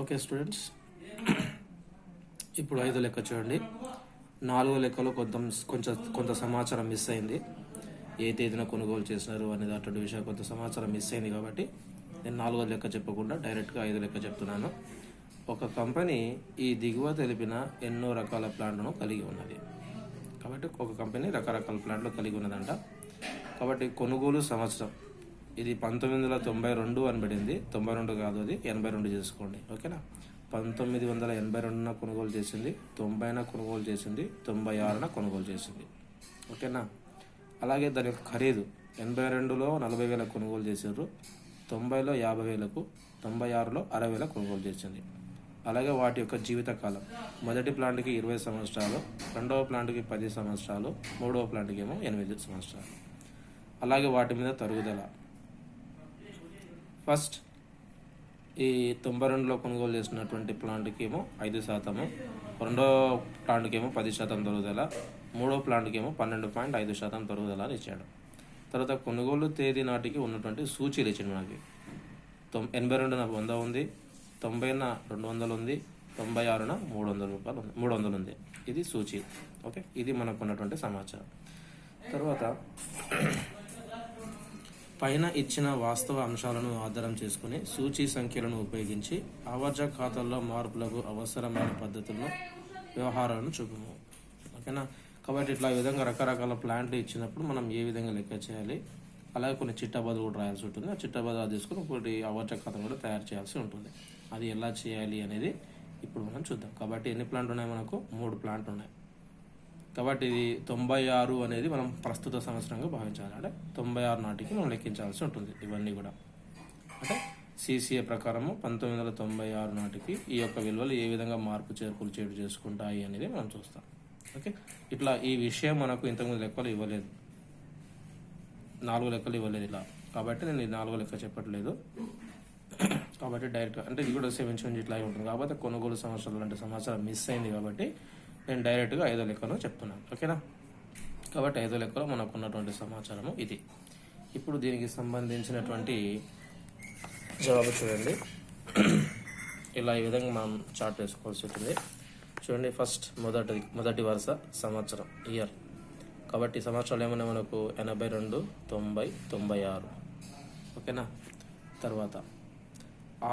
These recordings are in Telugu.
ఓకే స్టూడెంట్స్, ఇప్పుడు 5 లెక్క చూడండి. 4 లెక్కలో కొంత సమాచారం మిస్ అయింది. ఏ తేదీన కొనుగోలు చేసినారు అనేది అటువంటి విషయం కొంత సమాచారం మిస్ అయింది. కాబట్టి నేను 4వ లెక్క చెప్పకుండా డైరెక్ట్గా 5 లెక్క చెప్తున్నాను. ఒక కంపెనీ ఈ దిగువ తెలిపిన ఎన్నో రకాల ప్లాంట్లను కలిగి ఉన్నది. కాబట్టి ఒక కంపెనీ రకరకాల ప్లాంట్లు కలిగి ఉన్నదంట. కాబట్టి కొనుగోలు సంవత్సరం ఇది 1992 అని పడింది. 92 కాదు, అది 82 చేసుకోండి. ఓకేనా? 1982న కొనుగోలు చేసింది, 90న కొనుగోలు చేసింది, 96న కొనుగోలు చేసింది. ఓకేనా? అలాగే దాని యొక్క ఖరీదు 82లో 40,000 కొనుగోలు చేసారు, 90లో 50,000కు, 96లో 60,000 కొనుగోలు చేసింది. అలాగే వాటి యొక్క జీవితకాలం మొదటి ప్లాంట్కి 20 సంవత్సరాలు, రెండవ ప్లాంట్కి 10 సంవత్సరాలు, మూడవ ప్లాంట్కి ఏమో 8 సంవత్సరాలు. అలాగే వాటి మీద తరుగుదల ఫస్ట్ ఈ 92లో కొనుగోలు చేసినటువంటి ప్లాంట్కి ఏమో 5%, రెండో ప్లాంట్కి ఏమో 10% తరుగుదల, మూడో ప్లాంట్కి ఏమో 12.5% తరుగుదల అని ఇచ్చాడు. తర్వాత కొనుగోలు తేదీ నాటికి ఉన్నటువంటి సూచీలు ఇచ్చింది మనకి. 82న 100 ఉంది, 90న 200 ఉంది, 96న 300 రూపాయలు ఉంది, 300 ఉంది. ఇది సూచీ. ఓకే, ఇది మనకు ఉన్నటువంటి సమాచారం. తర్వాత పైన ఇచ్చిన వాస్తవ అంశాలను ఆధారం చేసుకుని సూచీ సంఖ్యలను ఉపయోగించి ఆవర్జ ఖాతాల్లో మార్పులకు అవసరమైన పద్ధతుల్లో వ్యవహారాలను చూపము. ఓకేనా? కాబట్టి ఇట్లా ఈ విధంగా రకరకాల ప్లాంట్లు ఇచ్చినప్పుడు మనం ఏ విధంగా లెక్క చేయాలి, అలాగే కొన్ని చిట్టాబదులు కూడా రాయాల్సి ఉంటుంది. ఆ చిట్టాబదులు తీసుకుని ఒకటి ఆవర్జ ఖాతా కూడా తయారు చేయాల్సి ఉంటుంది. అది ఎలా చేయాలి అనేది ఇప్పుడు మనం చూద్దాం. కాబట్టి ఎన్ని ప్లాంట్లు ఉన్నాయి? మనకు 3 ప్లాంట్లు ఉన్నాయి. కాబట్టి ఇది 96 అనేది మనం ప్రస్తుత సంవత్సరంగా భావించాలి. అంటే 96 నాటికి మనం లెక్కించాల్సి ఉంటుంది. ఇవన్నీ కూడా అంటే CCA ప్రకారము 1996 నాటికి ఈ యొక్క విలువలు ఏ విధంగా మార్పు చేర్పులు చేసుకుంటాయి అనేది మనం చూస్తాం. ఓకే, ఇట్లా ఈ విషయం మనకు ఇంతకుముందు లెక్కలు ఇవ్వలేదు, 4 లెక్కలు ఇవ్వలేదు ఇలా. కాబట్టి నేను ఈ 4వ లెక్క చెప్పట్లేదు. కాబట్టి డైరెక్ట్గా అంటే ఇది కూడా 7 ఇట్లా ఉంటుంది. కాబట్టి కొనుగోలు సంవత్సరాలు అంటే సంవత్సరం మిస్ అయింది. కాబట్టి నేను డైరెక్ట్గా 5వ లెక్కను చెప్తున్నాను. ఓకేనా? కాబట్టి 5వ లెక్కలో మనకు ఉన్నటువంటి సమాచారము ఇది. ఇప్పుడు దీనికి సంబంధించినటువంటి జవాబు చూడండి. ఇలా ఈ విధంగా మనం చార్ట్ వేసుకోవాల్సి ఉంటుంది. చూడండి, ఫస్ట్ మొదటి వరుస సంవత్సరం, ఇయర్. కాబట్టి సంవత్సరాలు ఏమైనా మనకు 82, 90, 96. ఓకేనా? తర్వాత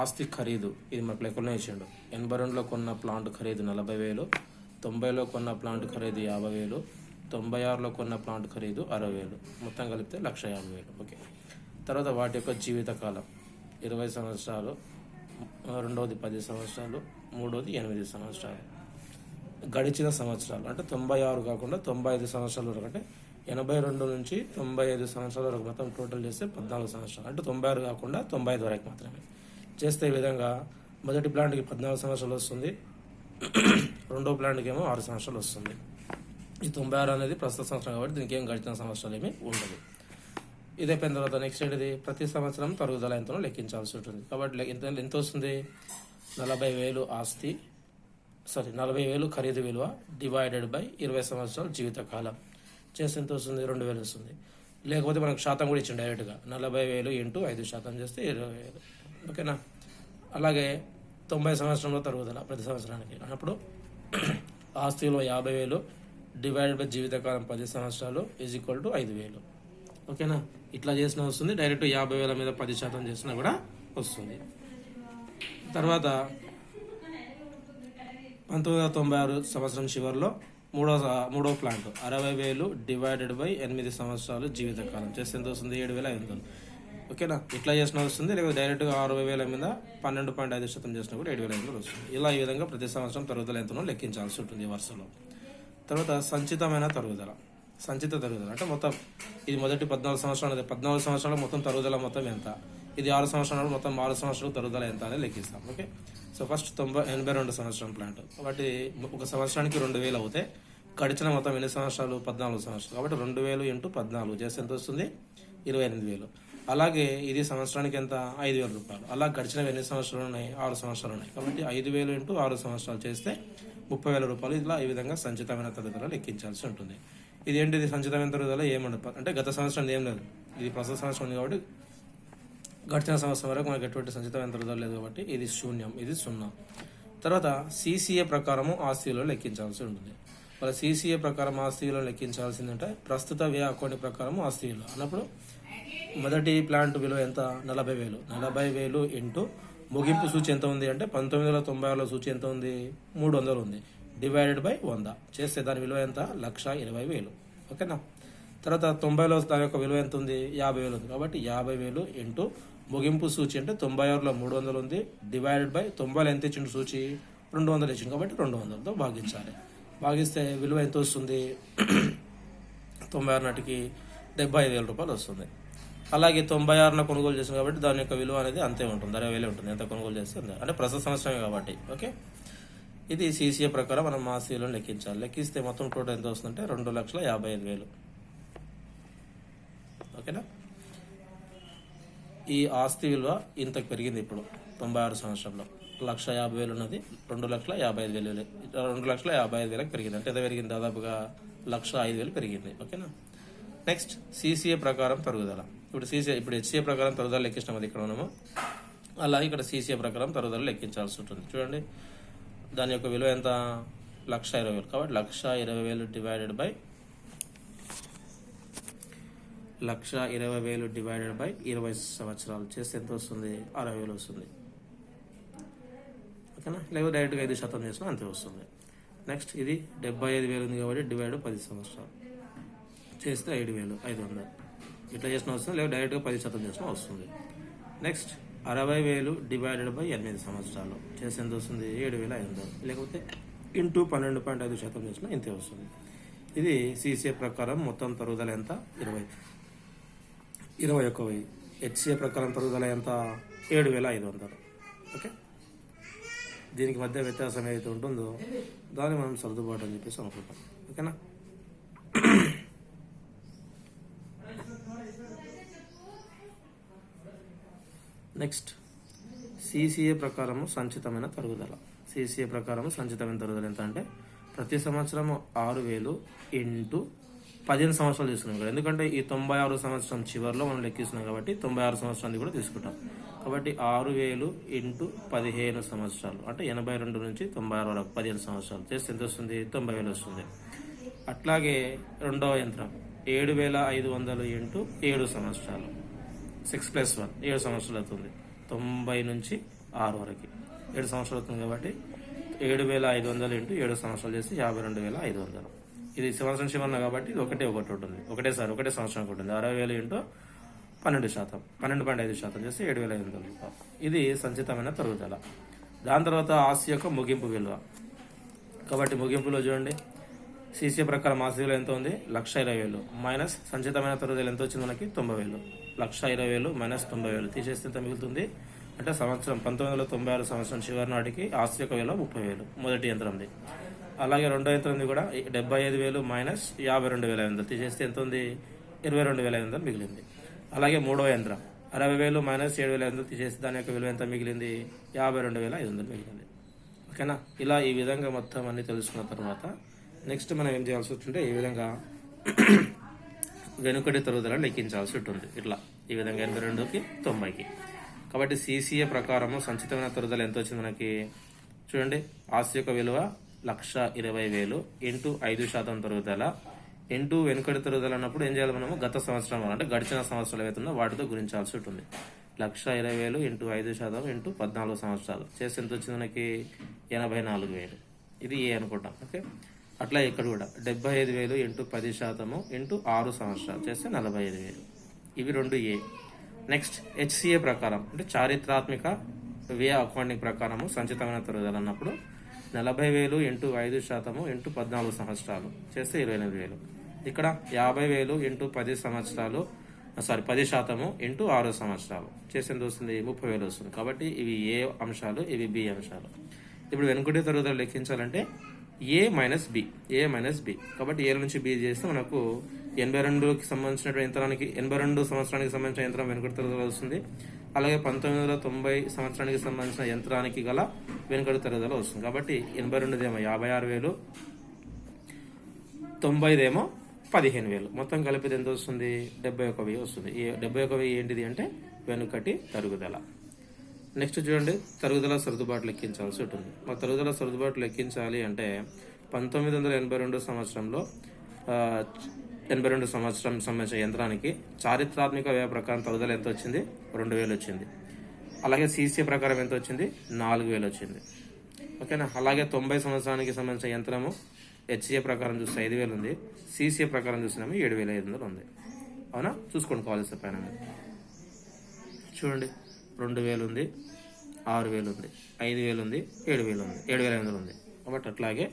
ఆస్తి ఖరీదు ఇది మనకు లెక్కలో ఇచ్చాడు. 82లో కొన్న ప్లాంట్ ఖరీదు 40,000, 90లో కొన్న ప్లాంట్ ఖరీదు 50,000, 96లో కొన్న ప్లాంట్ ఖరీదు 60,000, మొత్తం కలిపితే 1,50,000. ఓకే. తర్వాత వాటి యొక్క జీవితకాలం 20 సంవత్సరాలు, రెండవది 10 సంవత్సరాలు, మూడవది 8 సంవత్సరాలు. గడిచిన సంవత్సరాలు అంటే 96 కాకుండా 95 సంవత్సరాల వరకు, అంటే 82 నుంచి 95 సంవత్సరాల వరకు మొత్తం టోటల్ చేస్తే 14 సంవత్సరాలు. అంటే 96 కాకుండా 95 వరకు మాత్రమే చేస్తే ఈ విధంగా మొదటి ప్లాంట్కి 14 సంవత్సరాలు వస్తుంది, రెండో ప్లాంట్కి ఏమో 6 సంవత్సరాలు వస్తుంది. ఈ 96 అనేది ప్రస్తుత సంవత్సరం కాబట్టి దీనికి ఏం గడిచిన సంవత్సరాలు ఏమీ ఉండదు. ఇదే అయిపోయిన తర్వాత నెక్స్ట్ ఏంటిది? ప్రతి సంవత్సరం తరుగుదల ఎంతనో లెక్కించాల్సి ఉంటుంది. కాబట్టి ఎంత వస్తుంది? 40,000 ఆస్తి 40,000 ఖరీదు విలువ డివైడెడ్ బై 20 సంవత్సరాలు జీవితకాలం చేస్తే ఎంత వస్తుంది? 2,000 వస్తుంది. లేకపోతే మనకు శాతం కూడా ఇచ్చింది డైరెక్ట్గా. 40,000 ఇంటూ 5% చేస్తే 20,000. ఓకేనా? అలాగే 90 సంవత్సరంలో తరుగుదల ప్రతి సంవత్సరానికి అన్నప్పుడు ఆస్తిలో 50,000 డివైడెడ్ బై జీవితకాలం 10 సంవత్సరాలు = 5,000. ఓకేనా? ఇట్లా చేసినా వస్తుంది. డైరెక్ట్ 50,000 మీద 10% చేసినా కూడా వస్తుంది. తర్వాత 1996 సంవత్సరం చివరిలో మూడో ప్లాంట్ 60,000 డివైడెడ్ బై 8 సంవత్సరాలు జీవితకాలం చేస్తే ఎంత వస్తుంది? 7,500. ఓకేనా? ఇట్లా చేసినా వస్తుంది. లేకపోతే డైరెక్ట్గా 60,000 మీద 12.5% చేసినా కూడా 7,500 వస్తుంది. ఇలా ఈ విధంగా ప్రతి సంవత్సరం తరుగుదల ఎంతనో లెక్కించాల్సి ఉంటుంది వరుసలో. తర్వాత సంచితమైన తరుగుదల. సంచిత తరుగుదల అంటే మొత్తం ఇది మొదటి 14 సంవత్సరాలు, 14 సంవత్సరాలు మొత్తం తరుగుదల మొత్తం ఎంత, ఇది 6 సంవత్సరాలు మొత్తం 6 సంవత్సరాలు తరుగుదల ఎంత అనేది లెక్కిస్తాం. ఓకే, సో ఫస్ట్ 82 సంవత్సరం ప్లాంట్. కాబట్టి ఒక సంవత్సరానికి 2,000 అవుతే గడిచిన మొత్తం ఎన్ని సంవత్సరాలు? 14 సంవత్సరాలు. కాబట్టి 2,000 ఇంటూ 14 చేస్తే ఎంత వస్తుంది? 28,000. అలాగే ఇది సంవత్సరానికి ఎంత? 5,000 రూపాయలు. అలా గడిచినవి ఎన్ని సంవత్సరాలు ఉన్నాయి? 6 సంవత్సరాలు ఉన్నాయి. కాబట్టి 5,000 ఇంటూ 6 సంవత్సరాలు చేస్తే 30,000 రూపాయలు. ఇలా ఈ విధంగా సంచితమైన తరుగుదల లెక్కించాల్సి ఉంటుంది. ఇది ఏంటిది? సంచితమైన తరుగుదల ఏముండదు అంటే గత సంవత్సరం ఏం లేదు, ఇది ప్రస్తుత సంవత్సరం ఉంది కాబట్టి గడిచిన సంవత్సరం వరకు మనకు ఎటువంటి సంచితమైన తరుగుదల లేదు కాబట్టి ఇది శూన్యం, ఇది 0. తర్వాత CCA ప్రకారము ఆస్తి విలువ లెక్కించాల్సి ఉంటుంది. వాళ్ళ CCA ప్రకారం ఆస్తి విలువ లెక్కించాల్సిందంటే ప్రస్తుత వ్యయ అకౌంట్ ప్రకారం ఆస్తి విలువ అన్నప్పుడు మొదటి ప్లాంట్ విలువ ఎంత? 40,000. 40,000 ఇంటూ ముగింపు సూచి ఎంత ఉంది అంటే 1996లో సూచి ఎంత ఉంది? 300 ఉంది. డివైడెడ్ బై 100 చేస్తే దాని విలువ ఎంత? 1,20,000. ఓకేనా? తర్వాత 90లో దాని యొక్క విలువ ఎంత ఉంది? 50,000 ఉంది. కాబట్టి 50,000 ఇంటూ ముగింపు సూచి అంటే 96లో 300 ఉంది. డివైడెడ్ బై 90లో ఎంత ఇచ్చిండు సూచి? 200 ఇచ్చింది కాబట్టి 200తో భాగించాలి. భాగిస్తే విలువ ఎంత వస్తుంది? 96 నాటికి 75,000 రూపాయలు వస్తుంది. అలాగే 96న కొనుగోలు చేసింది కాబట్టి దాని యొక్క విలువ అనేది అంతే ఉంటుంది, 60,000 ఉంటుంది. ఎంత కొనుగోలు చేస్తే అంతే, అంటే ప్రస్తుత సంవత్సరమే కాబట్టి. ఓకే, ఇది CCA ప్రకారం మనం ఆస్తి విలువను లెక్కించాలి. లెక్కిస్తే మొత్తం టోటల్ ఎంత వస్తుందంటే 2,55,000. ఓకేనా? ఈ ఆస్తి విలువ ఇంతకు పెరిగింది ఇప్పుడు 96 సంవత్సరంలో. 1,50,000 ఉన్నది 2,55,000, 2,55,000 పెరిగింది. అంటే ఎంత పెరిగింది? దాదాపుగా 1,05,000 పెరిగింది. ఓకేనా? నెక్స్ట్ CCA ప్రకారం తరుగుదల. ఇప్పుడు HCA ప్రకారం తరుగుదల లెక్కించినాం అది ఇక్కడ మనము. అలా ఇక్కడ CCA ప్రకారం తరుగుదల లెక్కించాల్సి ఉంటుంది. చూడండి, దాని యొక్క విలువ ఎంత? 1,20,000. కాబట్టి 1,20,000 డివైడెడ్ బై 1,20,000 డివైడెడ్ బై 20 సంవత్సరాలు చేస్తే ఎంత వస్తుంది? 60,000 వస్తుంది. ఓకేనా? లేకపోతే డైరెక్ట్గా 5% చేసినా అంతే వస్తుంది. నెక్స్ట్ ఇది 75,000 ఉంది కాబట్టి డివైడ్ 10 సంవత్సరాలు చేస్తే 5,500 ఇట్లా చేసినా వస్తుంది, లేదా డైరెక్ట్గా 10% చేసినా వస్తుంది. నెక్స్ట్ 60,000 డివైడెడ్ బై 8 సంవత్సరాలు చేస్తే ఎంత వస్తుంది? 7,500, లేకపోతే ఇంటూ 12.5% చేసినా ఇంతే వస్తుంది. ఇది CCA ప్రకారం మొత్తం తరుగుదల ఎంత? 21,000. HCA ప్రకారం తరుగుదల ఎంత? 7,500. ఓకే, దీనికి మధ్య వ్యత్యాసం ఏదైతే ఉంటుందో దాన్ని మనం సర్దుబాటు అని చెప్పేసి అనుకుంటాం. ఓకేనా? నెక్స్ట్ CCA ప్రకారము సంచితమైన తరుగుదల. CCA ప్రకారము సంచితమైన తరుగుదల ఎంత అంటే ప్రతి సంవత్సరం 6,000 ఇంటూ 15 సంవత్సరాలు తీసుకున్నాం కదా. ఎందుకంటే ఈ 96 సంవత్సరం చివరిలో మనం లెక్కిస్తున్నాం కాబట్టి 96 సంవత్సరాన్ని కూడా తీసుకుంటాం. కాబట్టి 6,000 ఇంటూ 15 సంవత్సరాలు అంటే 82 నుంచి 96 వరకు 15 సంవత్సరాలు చేస్తే ఎంత వస్తుంది? 90,000 వస్తుంది. అట్లాగే రెండవ యంత్రం 7,500 ఇంటూ 7 సంవత్సరాలు 6 + 1 7 సంవత్సరాలు అవుతుంది. 90 నుంచి 6 వరకు 7 సంవత్సరాలు అవుతుంది కాబట్టి 7,500 ఇంటూ 7 సంవత్సరాలు చేసి 52,500. ఇది సంవత్సరం చివరన కాబట్టి ఇది ఒకటి ఉంటుంది, ఒకటే సంవత్సరం ఉంటుంది. 60,000 ఇంటూ 12%, 12.5% చేసి 7,500 రూపాయలు. ఇది సంచితమైన తరుగుదల. దాని తర్వాత ఆస్తి యొక్క ముగింపు విలువ. కాబట్టి ముగింపులో చూడండి, CCA ప్రకారం ఆస్తి విలువ ఎంత ఉంది? 1,20,000 మైనస్ సంచితమైన తరుగుదల ఎంత వచ్చింది మనకి? 90,000. 1,20,000 మైనస్ 90,000 తీసేస్తే ఎంత మిగులుతుంది అంటే సంవత్సరం 1996 సంవత్సరం చివరి నాటికి ఆస్తి యొక్క విలువ 30,000 మొదటి యంత్రంది. అలాగే రెండో యంత్రంది కూడా 75,000 మైనస్ 52,500 తీసేస్తే ఎంత ఉంది? 22,500 మిగిలింది. అలాగే మూడో యంత్రం 60,000 మైనస్ 7,500 తీసేస్తే దాని యొక్క విలువ ఎంత మిగిలింది? 52,500 మిగిలింది. ఓకేనా? ఇలా ఈ విధంగా మొత్తం అన్ని తెలుసుకున్న తర్వాత నెక్స్ట్ మనం ఏం చేయాల్సి వస్తుంటే ఈ విధంగా వెనుకటి తరుగుదల లెక్కించాల్సి ఉంటుంది. ఇట్లా ఈ విధంగా 82కి 90కి. కాబట్టి CCA ప్రకారము సంచితమైన తరుగుదల ఎంత వచ్చింది మనకి? చూడండి, ఆస్తి యొక్క విలువ 1,20,000 ఇంటూ 5% తరుగుదల ఇంటూ వెనుకటి తరుగుదల అన్నప్పుడు ఏం చేయాలి మనము? గత సంవత్సరం అంటే గడిచిన సంవత్సరాలు ఏవైతుందో వాటితో గురించాల్సి ఉంటుంది. 1,20,000 ఇంటూ 5% ఇంటూ 14 సంవత్సరాలు చేస్తే ఎంత వచ్చింది మనకి? 84,000. ఇది ఏ అనుకుంటాం. ఓకే, అట్లా ఇక్కడ కూడా 75,000 ఇంటూ 10% ఇంటూ 6 సంవత్సరాలు చేస్తే 45,000. ఇవి రెండు ఏ. నెక్స్ట్ HCA ప్రకారం అంటే చారిత్రాత్మక వ్యయ అకౌంటింగ్ ప్రకారము సంచితమైన తరుగుదల అన్నప్పుడు 40,000 ఇంటూ 5% ఇంటూ 14 సంవత్సరాలు చేస్తే 28,000. ఇక్కడ 50,000 ఇంటూ 10% ఇంటూ 6 సంవత్సరాలు చేస్తే ఎంత వస్తుంది? 30,000 వస్తుంది. కాబట్టి ఇవి ఏ అంశాలు, ఇవి బి అంశాలు. ఇప్పుడు వెనుకటి తరుగుదల లెక్కించాలంటే A మైనస్ బి. కాబట్టి ఏ నుంచి బి చేస్తే మనకు 82కి సంబంధించిన యంత్రానికి 82 సంవత్సరానికి సంబంధించిన యంత్రం వెనుకటి తరుగుదల వస్తుంది. అలాగే 1990 సంవత్సరానికి సంబంధించిన యంత్రానికి గల వెనుకటి తరుగుదల వస్తుంది. కాబట్టి 82దేమో 56,000, 90దేమో 15,000, మొత్తం కలిపితే ఎంత వస్తుంది? 71,000 వస్తుంది. ఈ 71,000 ఏంటిది అంటే వెనుకటి తరుగుదల. నెక్స్ట్ చూడండి, తరుగుదల సర్దుబాటు లెక్కించాల్సి ఉంటుంది. మరి తరుగుదల సర్దుబాటు లెక్కించాలి అంటే 1982 సంవత్సరంలో 82 సంవత్సరం సంబంధించిన యంత్రానికి చారిత్రాత్మక వ్యయ ప్రకారం తరుగుదల ఎంత వచ్చింది? 2000 వచ్చింది. అలాగే సీసీఏ ప్రకారం ఎంత వచ్చింది? 4000 వచ్చింది. ఓకేనా. అలాగే 90 సంవత్సరానికి సంబంధించిన యంత్రము హెచ్ఏ ప్రకారం చూస్తే 5000 ఉంది, సీసీఏ ప్రకారం చూసినాము 7500 ఉంది. అవునా, చూసుకోండి కాలేజ్ పైన చూడండి. 2000 ఉంది, 6000 ఉంది, 5000 ఉంది, 7000 ఉంది, 7500 ఉంది. కాబట్టి అట్లాగే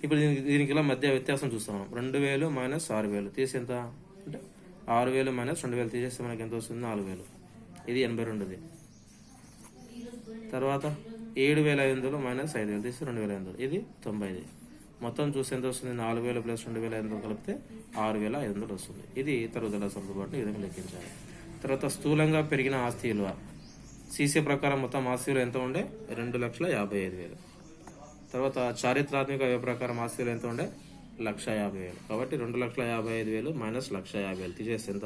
ఇప్పుడు దీనికి ఇలా మధ్య వ్యత్యాసం చూస్తాం మనం. 2000 మైనస్ 6000 తీసి ఎంత అంటే 6000 మైనస్ 2000 తీసేస్తే మనకి ఎంత వస్తుంది? 4000. ఇది 82ది. తర్వాత 7500 మైనస్ 5000 తీసి 2500, ఇది 90ది. మొత్తం చూస్తే ఎంత వస్తుంది? 4000 ప్లస్ 2500 కలిపితే 6500 వస్తుంది. ఇది తరుగుదల సర్దుబాటుని ఈ విధంగా లెక్కించాలి. తర్వాత స్థూలంగా పెరిగిన ఆస్తి విలువ సీసీ ప్రకారం మొత్తం ఆస్తి విలువ ఎంత ఉండే? 2,55,000. తర్వాత చారిత్రాత్మక వ్యయ ప్రకారం ఆస్తి విలువ ఎంత ఉండే? 1,50,000. కాబట్టి 2,55,000 మైనస్ 1,50,000 తీసేస్తే ఎంత?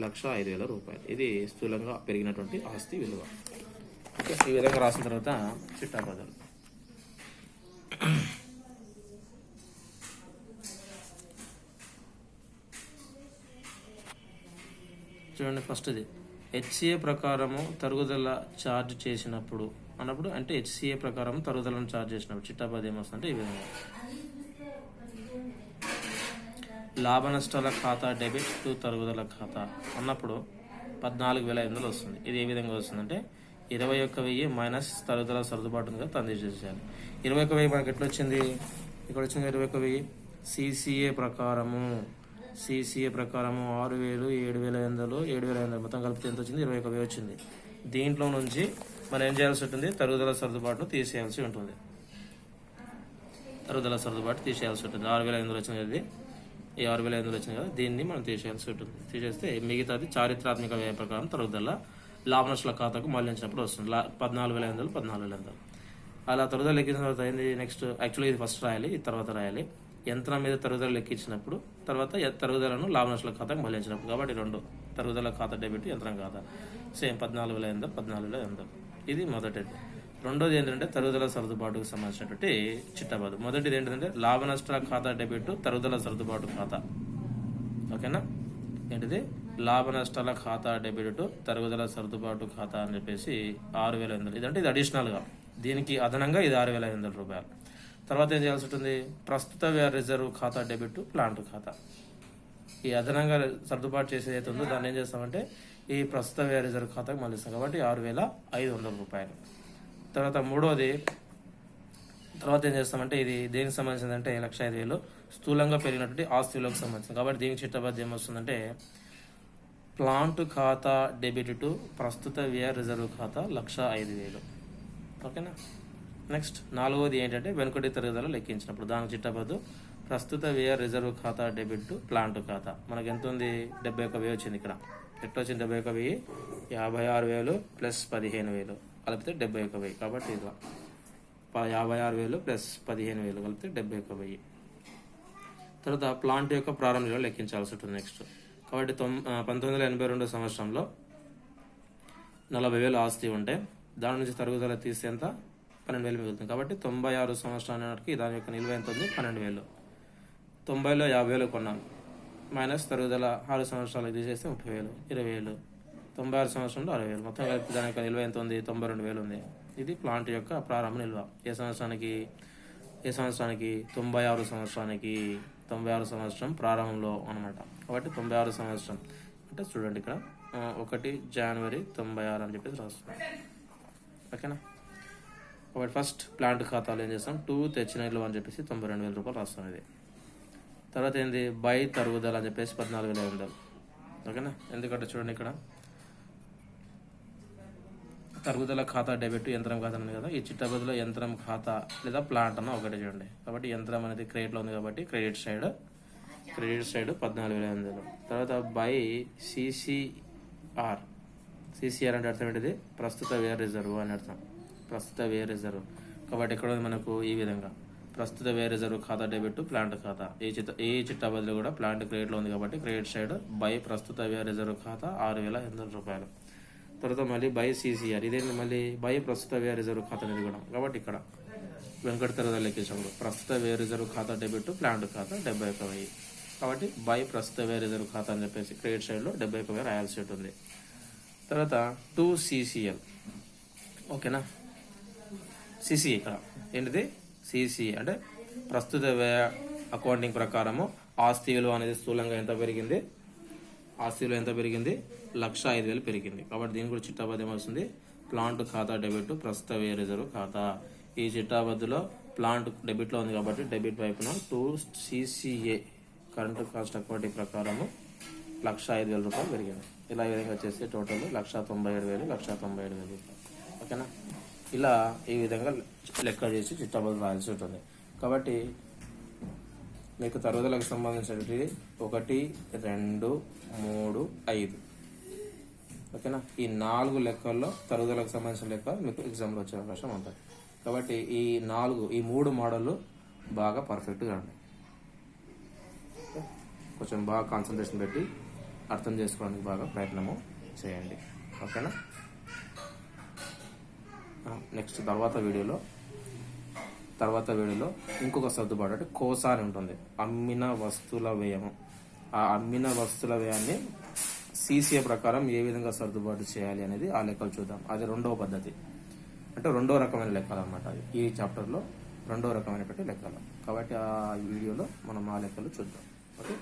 1,05,000 రూపాయలు. ఇది స్థూలంగా పెరిగినటువంటి ఆస్తి విలువ. ఓకే, ఈ విధంగా రాసిన తర్వాత చిట్టా బదులు చూడండి. ఫస్ట్ది హెచ్సిఏ ప్రకారము తరుగుదల ఛార్జ్ చేసినప్పుడు అన్నప్పుడు, అంటే హెచ్సిఏ ప్రకారం తరుగుదలను ఛార్జ్ చేసినప్పుడు చిట్టాపది ఏమొస్తుందంటే ఈ విధంగా లాభ నష్టాల ఖాతా డెబిట్ టు తరుగుదల ఖాతా అన్నప్పుడు 14,500 వస్తుంది. ఇది ఏ విధంగా వస్తుందంటే 21,000 మైనస్ తరుగుదల సర్దుబాటుగా చేసేయాలి. 21,000 మనకి ఎట్లా వచ్చింది? ఇక్కడ వచ్చింది 21,000. సిసిఏ ప్రకారము 6,000, 7,500, 7,500 మొత్తం కలిపితే ఎంత వచ్చింది? 21,000 వచ్చింది. దీంట్లో నుంచి మనం ఏం చేయాల్సి ఉంటుంది? తరుగుదల సర్దుబాటు తీసేయాల్సి ఉంటుంది. తరుగుదల సర్దుబాటు తీసేయాల్సి ఉంటుంది. 6,500 వచ్చింది కదా, ఈ 6,500 వచ్చింది కదా, దీన్ని మనం తీసేయాల్సి ఉంటుంది. తీసేస్తే మిగతాది చారిత్రాత్మక వ్యయ ప్రకారం తరుగుదల లాభ నష్టాల ఖాతాకు మళ్లించినప్పుడు వస్తుంది. 14,500, 14,500 అలా తరుగుదల లెక్కించిన తర్వాత అయింది. నెక్స్ట్ యాక్చువల్గా ఇది ఫస్ట్ రాయాలి, ఇది తర్వాత రాయాలి. యంత్రం మీద తరుగుదల లెక్కించినప్పుడు తర్వాత తరుగుదలను లాభ నష్టాల ఖాతాకు మళ్లించినప్పుడు. కాబట్టి 2 తరుగుదల ఖాతా డెబిట్, యంత్రం ఖాతా సేమ్ 14,500, 14,500. ఇది మొదటిది. రెండోది ఏంటంటే తరుగుదల సర్దుబాటుకు సంబంధించినటువంటి చిట్టబాదు. మొదటిది ఏంటంటే లాభ నష్టాల ఖాతా డెబిట్ తరుగుదల సర్దుబాటు ఖాతా. ఓకేనా, ఏంటిది? లాభ నష్టాల ఖాతా డెబిట్ తరుగుదల సర్దుబాటు ఖాతా అని చెప్పేసి 6,500. ఇదంటే ఇది అడిషనల్గా, దీనికి అదనంగా ఇది 6,500 రూపాయలు. తర్వాత ఏం చేయాల్సి ఉంటుంది? ప్రస్తుత వ్యయ రిజర్వ్ ఖాతా డెబిట్ ప్లాంట్ ఖాతా. ఈ అదనంగా సర్దుబాటు చేసేది అయితే ఉందో దాన్ని ఏం చేస్తామంటే ఈ ప్రస్తుత వ్యయ రిజర్వ్ ఖాతాకు మళ్ళిస్తాం. కాబట్టి 6,500 రూపాయలు. తర్వాత మూడోది, తర్వాత ఏం చేస్తామంటే ఇది దేనికి సంబంధించిందంటే 1,05,000 స్థూలంగా పెరిగినటువంటి ఆస్తి విలువకు సంబంధించింది. కాబట్టి దీనికి చిట్టబద్ద ఏమొస్తుందంటే ప్లాంట్ ఖాతా డెబిట్ టు ప్రస్తుత వ్యయ రిజర్వ్ ఖాతా 1,05,000. ఓకేనా. నెక్స్ట్ నాలుగోది ఏంటంటే వెనుకటి తరుగుదల లెక్కించినప్పుడు దానికి చిట్టబద్దు ప్రస్తుత వ్యయ రిజర్వ్ ఖాతా డెబిట్ టు ప్లాంట్ ఖాతా. మనకి ఎంత ఉంది? 71,000 వచ్చింది. ఇక్కడ ఎట్లా వచ్చింది? 71,000, 56,000 ప్లస్ 15,000 కలిపితే 71,000. కాబట్టి ఇది 56,000 ప్లస్ 15,000 కలిపితే 71,000. తర్వాత ప్లాంట్ యొక్క ప్రారంభ విలువ లెక్కించాల్సి ఉంటుంది నెక్స్ట్. కాబట్టి 1982 సంవత్సరంలో 40,000 ఆస్తి ఉంటే దాని నుంచి తరుగుదల తీస్తే ఎంత? 12,000 మిగులుతుంది. కాబట్టి 96 సంవత్సరానికి దాని యొక్క నిల్వ ఎంత ఉంది? 12,000. 90లో 50,000 కొన్నాం, మైనస్ తరుగుదల 6 సంవత్సరాలకు తీసేస్తే 30,000, 20,000. 96 సంవత్సరంలో 60,000. మొత్తం కలిపి దాని యొక్క నిల్వ ఎంత ఉంది? 92,000 ఉంది. ఇది ప్లాంట్ యొక్క ప్రారంభ నిల్వ. ఏ సంవత్సరానికి? 96 సంవత్సరానికి. 96 సంవత్సరం ప్రారంభంలో అనమాట. కాబట్టి 96 సంవత్సరం అంటే చూడండి ఇక్కడ 1 జనవరి 96 అని చెప్పేసి రాస్తున్నాం. ఓకేనా. కాబట్టి ఫస్ట్ ప్లాంట్ ఖాతాలో ఏం చేస్తాం? 2 తెచ్చిన నిల్వ అని చెప్పేసి 92,000 రూపాయలు రాస్తాం. ఇది తర్వాత ఏంది? బై తరుగుదల అని చెప్పేసి 14,500. ఓకేనా. ఎందుకంటే చూడండి ఇక్కడ తరుగుదల ఖాతా డెబిట్ యంత్రం ఖాతా ఉంది కదా, ఈ చిట్టబదులో యంత్రం ఖాతా లేదా ప్లాంట్ అన్న ఒకటి చూడండి. కాబట్టి యంత్రం అనేది క్రెడిట్లో ఉంది కాబట్టి క్రెడిట్ సైడ్ 14,500. తర్వాత బై సిసిఆర్. సిసిఆర్ అంటే అర్థం ఏంటిది? ప్రస్తుత వ్యయ రిజర్వ్ అని అర్థం. ప్రస్తుత వ్యయ రిజర్వ్. కాబట్టి ఎక్కడ ఉంది మనకు? ఈ విధంగా ప్రస్తుత వ్యయ రిజర్వ్ ఖాతా డెబిట్ ప్లాంట్ ఖాతా. ఈ చిట్టబదులు కూడా ప్లాంట్ క్రెడిట్లో ఉంది కాబట్టి క్రెడిట్ సైడ్ బై ప్రస్తుత వ్యయ రిజర్వ్ ఖాతా 6,500 రూపాయలు. తర్వాత మళ్ళీ బై సిసిఆర్, ఇదేంటి మళ్ళీ బై ప్రస్తుత వ్యయ రిజర్వ్ ఖాతా అనేది కూడా. కాబట్టి ఇక్కడ వెంకట తరగతి లెక్కించంలో ప్రస్తుత వ్యయ రిజర్వ్ ఖాతా డెబిట్, ప్లాంట్ ఖాతా 71,000. కాబట్టి బై ప్రస్తుత వ్యయ రిజర్వ్ ఖాతా అని చెప్పేసి క్రెడిట్ సైడ్లో 71,000 రాయాల్సి ఉంటుంది. తర్వాత 2CCL, ఓకేనా. సిసిఏ ఇక్కడ ఏంటిది, సిసిఏ అంటే ప్రస్తుత వ్యయ అకౌంటింగ్ ప్రకారము ఆస్తి విలువ అనేది స్థూలంగా ఎంత పెరిగింది, ఆస్తి విలువ ఎంత పెరిగింది, 1,05,000 పెరిగింది. కాబట్టి దీని కూడా చిట్టాబద్ధం వస్తుంది. ప్లాంట్ ఖాతా డెబిట్, ప్రస్తుత వ్యయ రిజర్వ్ ఖాతా. ఈ చిట్టాబద్దులో ప్లాంట్ డెబిట్లో ఉంది కాబట్టి డెబిట్ వైపున 2CCA కరెంట్ కాస్ట్ అకౌంటింగ్ ప్రకారము 1,05,000 రూపాయలు పెరిగింది. ఇలా ఈ విధంగా చేస్తే టోటల్ 1,97,000, 1,97,000 రూపాయలు. ఓకేనా. ఇలా ఈ విధంగా లెక్క చేసి చిట్టాబద్దు రాయాల్సి ఉంటుంది. కాబట్టి మీకు తరుగుదలకు సంబంధించినటువంటి 1, 2, 3, 5, ఓకేనా. ఈ 4 లెక్కల్లో తరుగుదలకు సంబంధించిన లెక్క మీకు ఎగ్జామ్లో వచ్చే అవకాశం ఉంటుంది. కాబట్టి ఈ 3 మోడళ్ళు బాగా పర్ఫెక్ట్గా ఉన్నాయి. కొంచెం బాగా కాన్సన్ట్రేషన్ పెట్టి అర్థం చేసుకోవడానికి బాగా ప్రయత్నము చేయండి. ఓకేనా. నెక్స్ట్ తర్వాత వీడియోలో ఇంకొక సర్దుబాటు అంటే కోసా అని ఉంటుంది. అమ్మిన వస్తువుల వ్యయము. ఆ అమ్మిన వస్తువుల వ్యయాన్ని సిసిఏ ప్రకారం ఏ విధంగా సర్దుబాటు చేయాలి అనేది ఆ లెక్కలు చూద్దాం. అది రెండవ పద్ధతి, అంటే రెండో రకమైన లెక్కలు అనమాట. ఈ చాప్టర్లో రెండో రకమైనటువంటి లెక్కలు. కాబట్టి ఆ వీడియోలో మనం ఆ లెక్కలు చూద్దాం. ఓకే.